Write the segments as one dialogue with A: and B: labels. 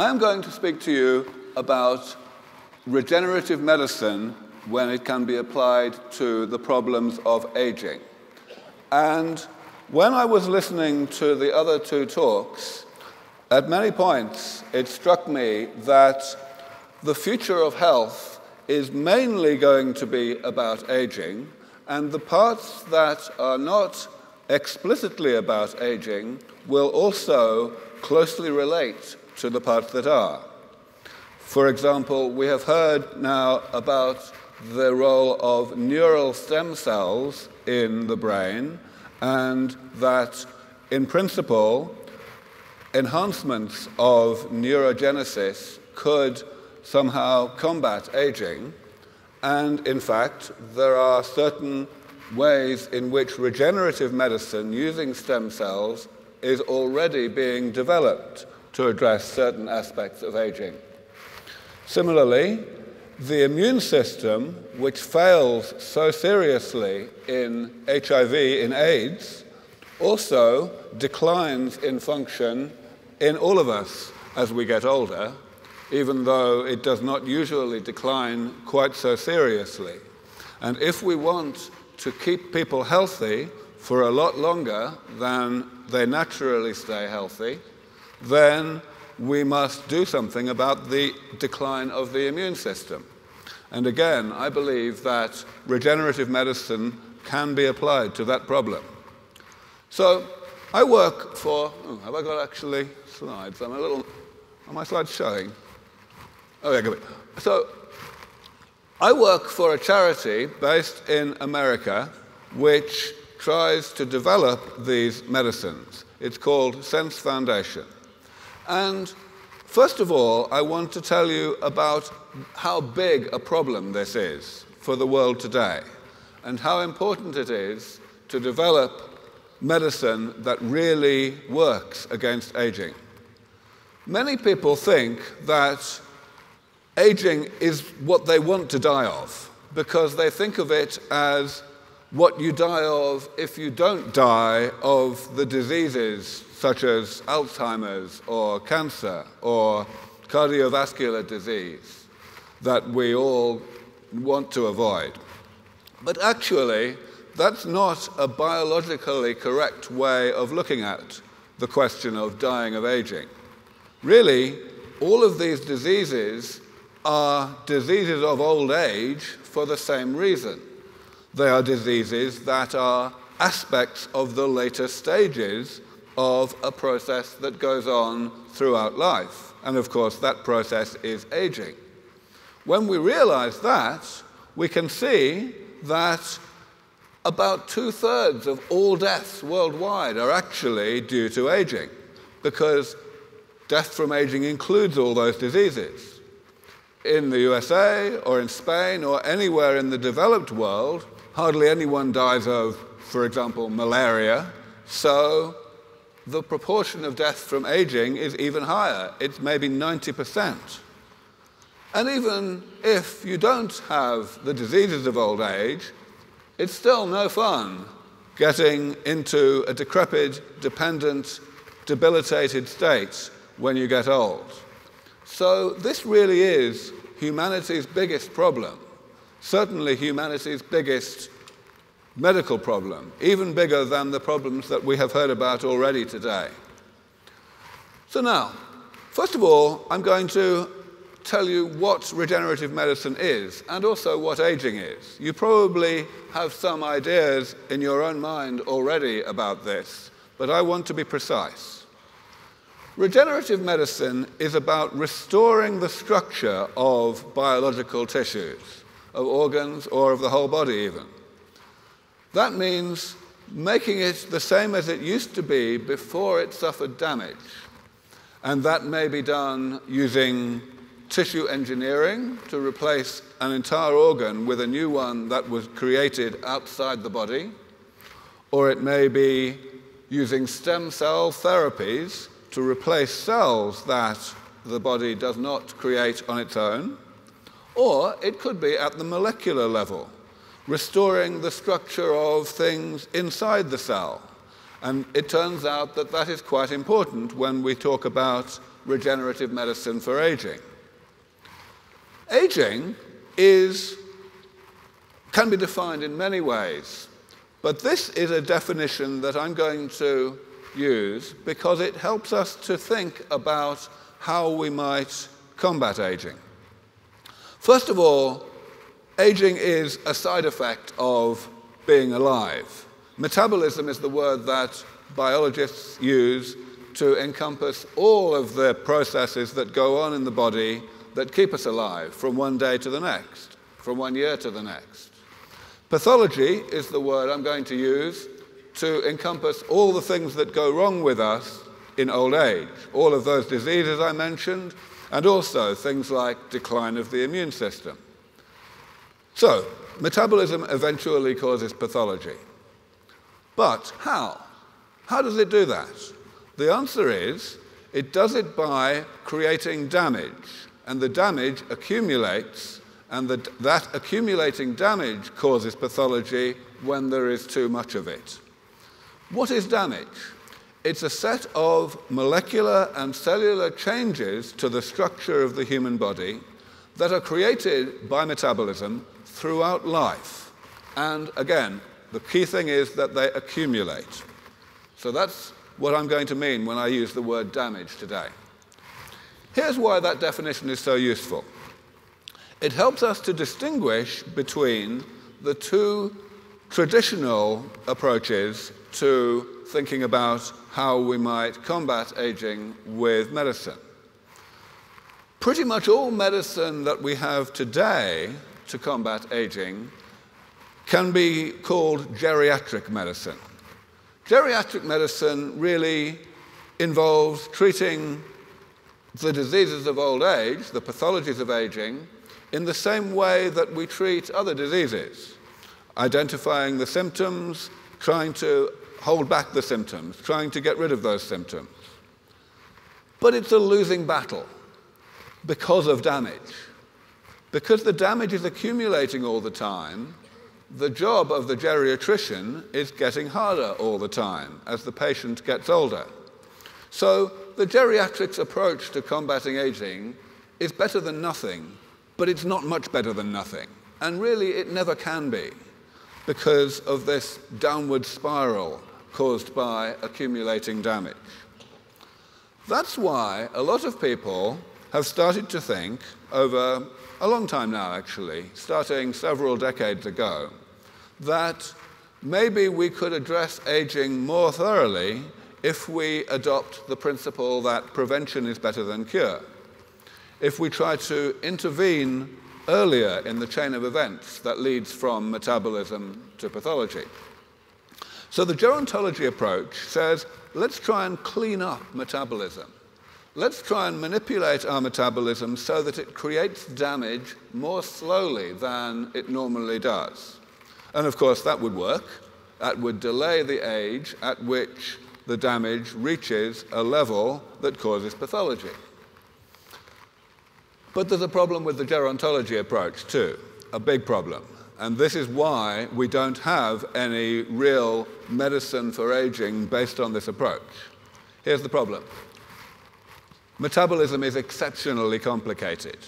A: I am going to speak to you about regenerative medicine when it can be applied to the problems of aging. And when I was listening to the other two talks, at many points it struck me that the future of health is mainly going to be about aging, and the parts that are not explicitly about aging will also closely relate to the parts that are. For example, we have heard now about the role of neural stem cells in the brain, and that, in principle, enhancements of neurogenesis could somehow combat aging. And in fact, there are certain ways in which regenerative medicine using stem cells is already being developed to address certain aspects of aging. Similarly, the immune system, which fails so seriously in HIV, in AIDS, also declines in function in all of us as we get older, even though it does not usually decline quite so seriously. And if we want to keep people healthy for a lot longer than they naturally stay healthy, then we must do something about the decline of the immune system. And again, I believe that regenerative medicine can be applied to that problem. So I work for, have I got actually slides? Are my slides showing? Oh, yeah, good. So I work for a charity based in America which tries to develop these medicines. It's called Sense Foundation. And first of all, I want to tell you about how big a problem this is for the world today, and how important it is to develop medicine that really works against aging. Many people think that aging is what they want to die of, because they think of it as what you die of if you don't die of the diseases such as Alzheimer's or cancer or cardiovascular disease that we all want to avoid. But actually, that's not a biologically correct way of looking at the question of dying of aging. Really, all of these diseases are diseases of old age for the same reason. They are diseases that are aspects of the later stages of a process that goes on throughout life. And of course, that process is aging. When we realize that, we can see that about 2/3 of all deaths worldwide are actually due to aging, because death from aging includes all those diseases. In the USA or in Spain or anywhere in the developed world, hardly anyone dies of, for example, malaria, so the proportion of death from aging is even higher. It's maybe 90%. And even if you don't have the diseases of old age, it's still no fun getting into a decrepit, dependent, debilitated state when you get old. So this really is humanity's biggest problem, certainly humanity's biggest medical problem, even bigger than the problems that we have heard about already today. So now, first of all, I'm going to tell you what regenerative medicine is, and also what aging is. You probably have some ideas in your own mind already about this, but I want to be precise. Regenerative medicine is about restoring the structure of biological tissues, of organs, or of the whole body even. That means making it the same as it used to be before it suffered damage. And that may be done using tissue engineering to replace an entire organ with a new one that was created outside the body, or it may be using stem cell therapies to replace cells that the body does not create on its own, or it could be at the molecular level, restoring the structure of things inside the cell. And it turns out that that is quite important when we talk about regenerative medicine for aging. Aging can be defined in many ways, but this is a definition that I'm going to use because it helps us to think about how we might combat aging. First of all, aging is a side effect of being alive. Metabolism is the word that biologists use to encompass all of the processes that go on in the body that keep us alive from one day to the next, from 1 year to the next. Pathology is the word I'm going to use to encompass all the things that go wrong with us in old age, all of those diseases I mentioned, and also things like decline of the immune system. So, metabolism eventually causes pathology. But how? How does it do that? The answer is, it does it by creating damage, and the damage accumulates, and that accumulating damage causes pathology when there is too much of it. What is damage? It's a set of molecular and cellular changes to the structure of the human body that are created by metabolism throughout life. And again, the key thing is that they accumulate. So that's what I'm going to mean when I use the word damage today. Here's why that definition is so useful. It helps us to distinguish between the two traditional approaches to thinking about how we might combat aging with medicine. Pretty much all medicine that we have today to combat aging can be called geriatric medicine. Geriatric medicine really involves treating the diseases of old age, the pathologies of aging, in the same way that we treat other diseases, identifying the symptoms, trying to hold back the symptoms, trying to get rid of those symptoms. But it's a losing battle because of damage. Because the damage is accumulating all the time, the job of the geriatrician is getting harder all the time as the patient gets older. So the geriatrics approach to combating aging is better than nothing, but it's not much better than nothing. And really, it never can be because of this downward spiral caused by accumulating damage. That's why a lot of people have started to think, over a long time now actually, starting several decades ago, that maybe we could address aging more thoroughly if we adopt the principle that prevention is better than cure. If we try to intervene earlier in the chain of events that leads from metabolism to pathology. So the gerontology approach says, let's try and clean up metabolism. Let's try and manipulate our metabolism so that it creates damage more slowly than it normally does. And of course, that would work. That would delay the age at which the damage reaches a level that causes pathology. But there's a problem with the gerontology approach too, a big problem. And this is why we don't have any real medicine for aging based on this approach. Here's the problem. Metabolism is exceptionally complicated.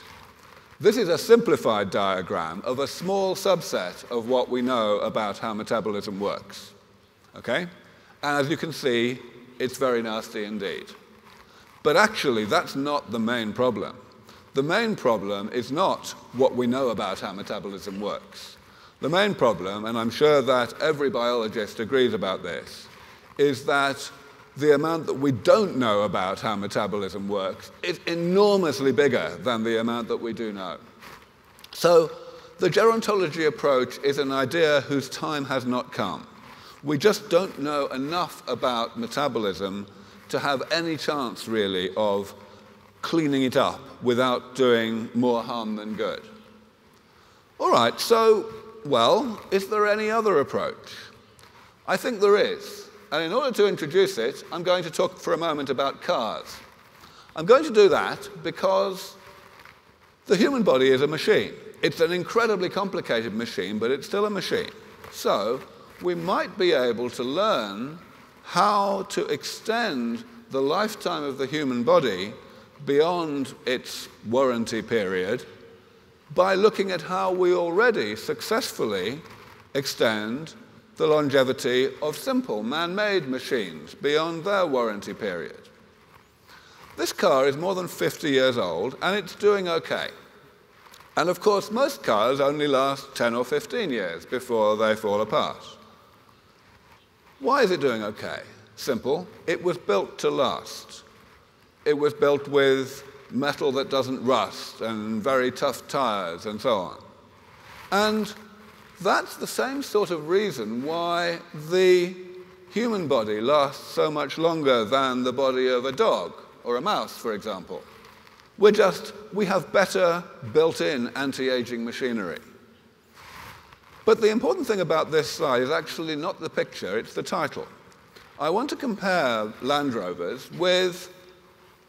A: This is a simplified diagram of a small subset of what we know about how metabolism works. Okay? And as you can see, it's very nasty indeed. But actually, that's not the main problem. The main problem is not what we know about how metabolism works. The main problem, and I'm sure that every biologist agrees about this, is that the amount that we don't know about how metabolism works is enormously bigger than the amount that we do know. So the gerontology approach is an idea whose time has not come. We just don't know enough about metabolism to have any chance, really, of cleaning it up without doing more harm than good. All right, so, well, is there any other approach? I think there is. And in order to introduce it, I'm going to talk for a moment about cars. I'm going to do that because the human body is a machine. It's an incredibly complicated machine, but it's still a machine. So we might be able to learn how to extend the lifetime of the human body beyond its warranty period by looking at how we already successfully extend the longevity of simple man-made machines beyond their warranty period. This car is more than 50 years old, and it's doing okay. And of course, most cars only last 10 or 15 years before they fall apart. Why is it doing okay? Simple. It was built to last. It was built with metal that doesn't rust and very tough tires and so on. And that's the same sort of reason why the human body lasts so much longer than the body of a dog or a mouse, for example. We have better built-in anti-aging machinery. But the important thing about this slide is actually not the picture, it's the title. I want to compare Land Rovers with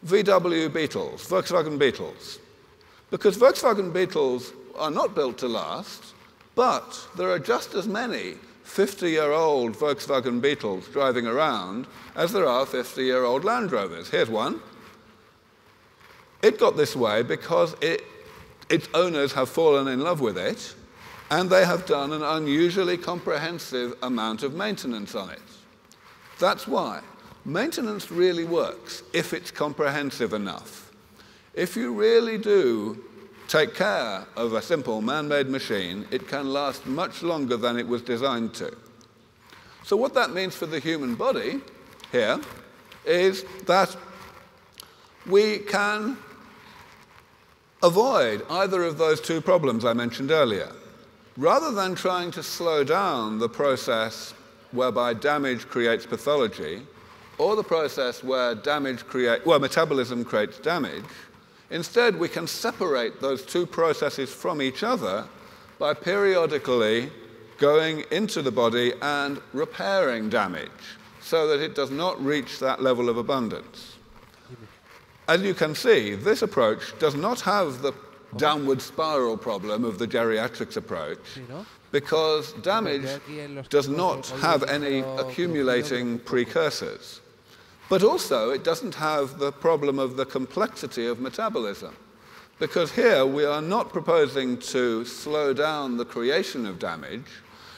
A: VW Beetles, Volkswagen Beetles. Because Volkswagen Beetles are not built to last, but there are just as many 50-year-old Volkswagen Beetles driving around as there are 50-year-old Land Rovers. Here's one. It got this way because its owners have fallen in love with it, and they have done an unusually comprehensive amount of maintenance on it. That's why. Maintenance really works if it's comprehensive enough. If you really do take care of a simple man-made machine, it can last much longer than it was designed to. So what that means for the human body here is that we can avoid either of those two problems I mentioned earlier. Rather than trying to slow down the process whereby damage creates pathology, or the process where metabolism creates damage, instead we can separate those two processes from each other by periodically going into the body and repairing damage so that it does not reach that level of abundance. As you can see, this approach does not have the downward spiral problem of the geriatrics approach because damage does not have any accumulating precursors. But also, it doesn't have the problem of the complexity of metabolism, because here we are not proposing to slow down the creation of damage,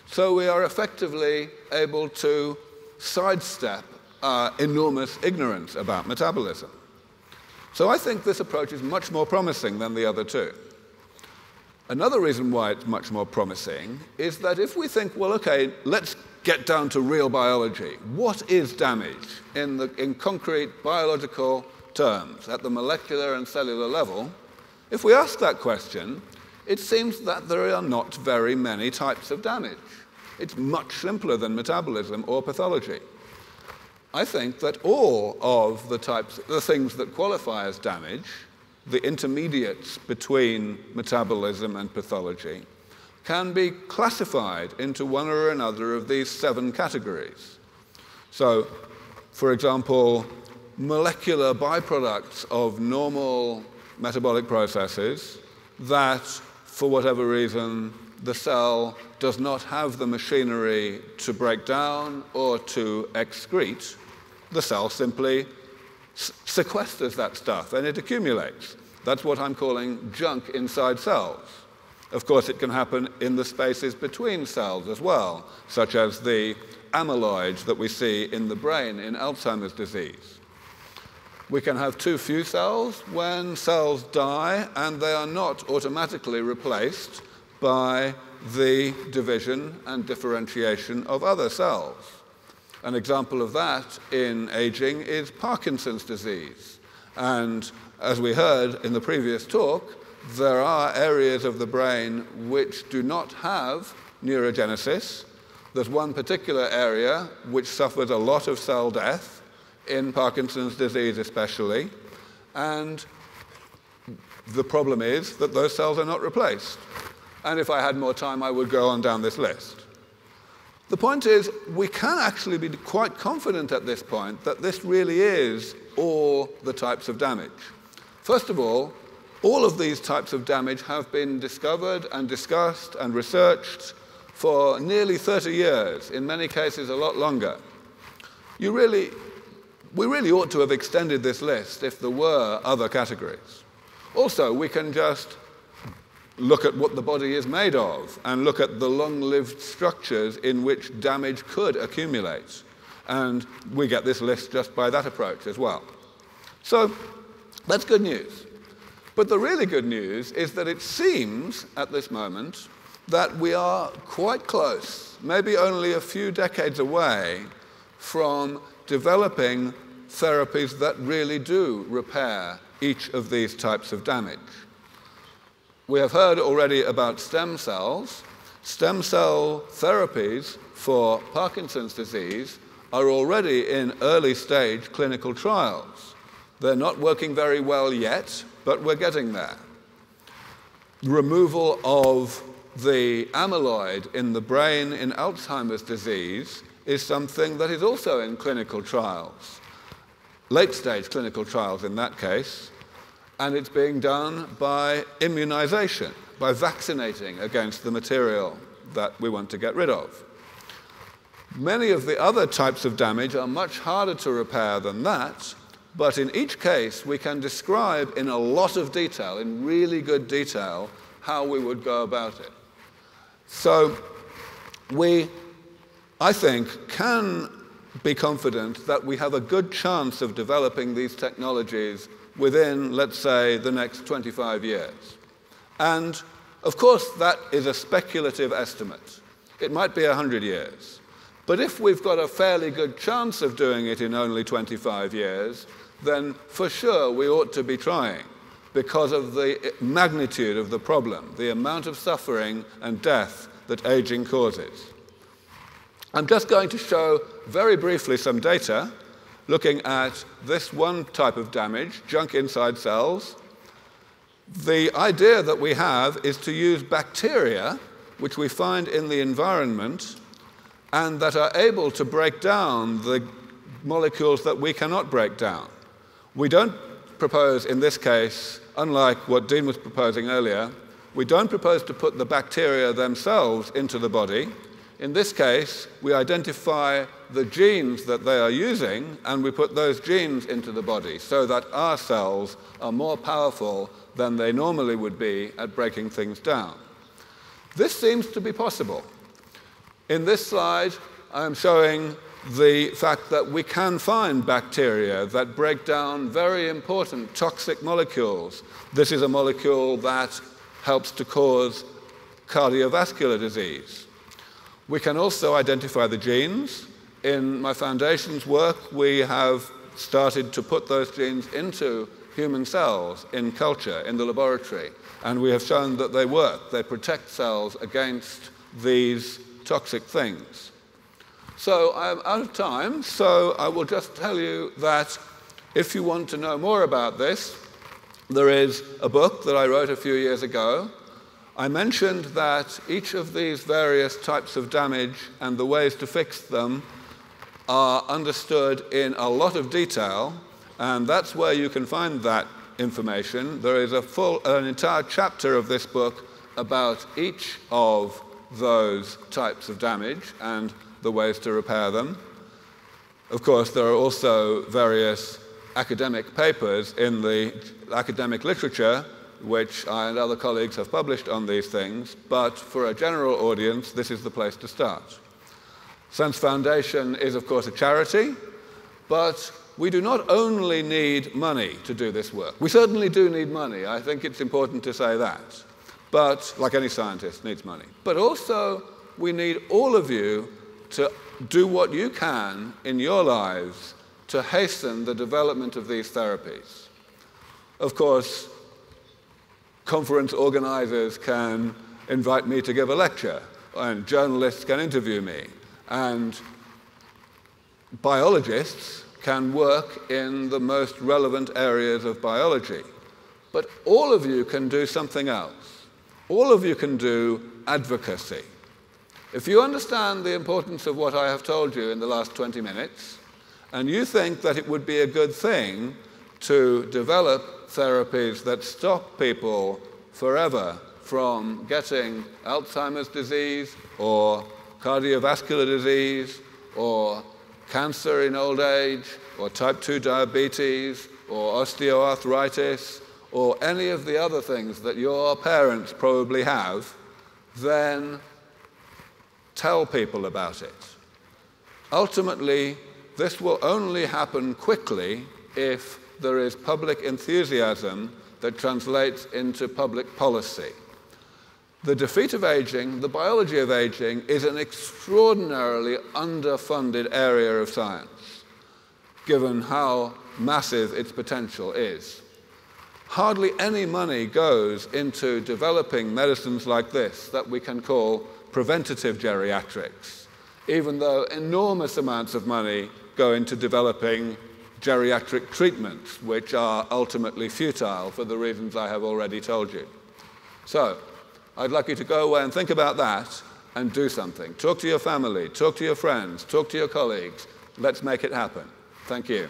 A: so we are effectively able to sidestep our enormous ignorance about metabolism. So I think this approach is much more promising than the other two. Another reason why it's much more promising is that if we think, well, okay, let's get down to real biology. What is damage in concrete biological terms at the molecular and cellular level? If we ask that question, it seems that there are not very many types of damage. It's much simpler than metabolism or pathology. I think that all of the things that qualify as damage, the intermediates between metabolism and pathology, can be classified into one or another of these 7 categories. So, for example, molecular byproducts of normal metabolic processes that, for whatever reason, the cell does not have the machinery to break down or to excrete, the cell simply sequesters that stuff and it accumulates. That's what I'm calling junk inside cells. Of course, it can happen in the spaces between cells as well, such as the amyloids that we see in the brain in Alzheimer's disease. We can have too few cells when cells die and they are not automatically replaced by the division and differentiation of other cells. An example of that in aging is Parkinson's disease. And as we heard in the previous talk, there are areas of the brain which do not have neurogenesis. There's one particular area which suffers a lot of cell death, in Parkinson's disease especially, and the problem is that those cells are not replaced. And if I had more time, I would go on down this list. The point is, we can actually be quite confident at this point that this really is all the types of damage. First of all of these types of damage have been discovered and discussed and researched for nearly 30 years, in many cases a lot longer. You really we really ought to have extended this list if there were other categories. Also, we can just look at what the body is made of and look at the long-lived structures in which damage could accumulate. And we get this list just by that approach as well. So that's good news. But the really good news is that it seems at this moment that we are quite close, maybe only a few decades away, from developing therapies that really do repair each of these types of damage. We have heard already about stem cells. Stem cell therapies for Parkinson's disease are already in early stage clinical trials. They're not working very well yet, but we're getting there. Removal of the amyloid in the brain in Alzheimer's disease is something that is also in clinical trials, late-stage clinical trials in that case, and it's being done by immunization, by vaccinating against the material that we want to get rid of. Many of the other types of damage are much harder to repair than that, but in each case we can describe in a lot of detail, in really good detail, how we would go about it. So we, I think, can be confident that we have a good chance of developing these technologies within, let's say, the next 25 years. And, of course, that is a speculative estimate. It might be 100 years. But if we've got a fairly good chance of doing it in only 25 years, then for sure we ought to be trying, because of the magnitude of the problem, the amount of suffering and death that aging causes. I'm just going to show very briefly some data looking at this one type of damage, junk inside cells. The idea that we have is to use bacteria, which we find in the environment, and that are able to break down the molecules that we cannot break down. We don't propose, in this case, unlike what Dean was proposing earlier, we don't propose to put the bacteria themselves into the body. In this case, we identify the genes that they are using, and we put those genes into the body so that our cells are more powerful than they normally would be at breaking things down. This seems to be possible. In this slide, I'm showing the fact that we can find bacteria that break down very important toxic molecules. This is a molecule that helps to cause cardiovascular disease. We can also identify the genes. In my foundation's work, we have started to put those genes into human cells in culture, in the laboratory, and we have shown that they work. They protect cells against these toxic things. So I'm out of time, so I will just tell you that if you want to know more about this, there is a book that I wrote a few years ago. I mentioned that each of these various types of damage and the ways to fix them are understood in a lot of detail, and that's where you can find that information. There is an entire chapter of this book about each of those types of damage and the ways to repair them. Of course, there are also various academic papers in the academic literature which I and other colleagues have published on these things, but for a general audience, this is the place to start. Sense Foundation is, of course, a charity, but we do not only need money to do this work. We certainly do need money. I think it's important to say that. But, like any scientist, needs money. But also, we need all of you to do what you can in your lives to hasten the development of these therapies. Of course, conference organizers can invite me to give a lecture, and journalists can interview me, and biologists can work in the most relevant areas of biology. But all of you can do something else. All of you can do advocacy. If you understand the importance of what I have told you in the last 20 minutes, and you think that it would be a good thing to develop therapies that stop people forever from getting Alzheimer's disease or cardiovascular disease or cancer in old age, or type 2 diabetes, or osteoarthritis, or any of the other things that your parents probably have, then tell people about it. Ultimately, this will only happen quickly if there is public enthusiasm that translates into public policy. The defeat of aging, the biology of aging, is an extraordinarily underfunded area of science, given how massive its potential is. Hardly any money goes into developing medicines like this that we can call preventative geriatrics, even though enormous amounts of money go into developing geriatric treatments, which are ultimately futile for the reasons I have already told you. So, I'd like you to go away and think about that and do something. Talk to your family, talk to your friends, talk to your colleagues. Let's make it happen. Thank you.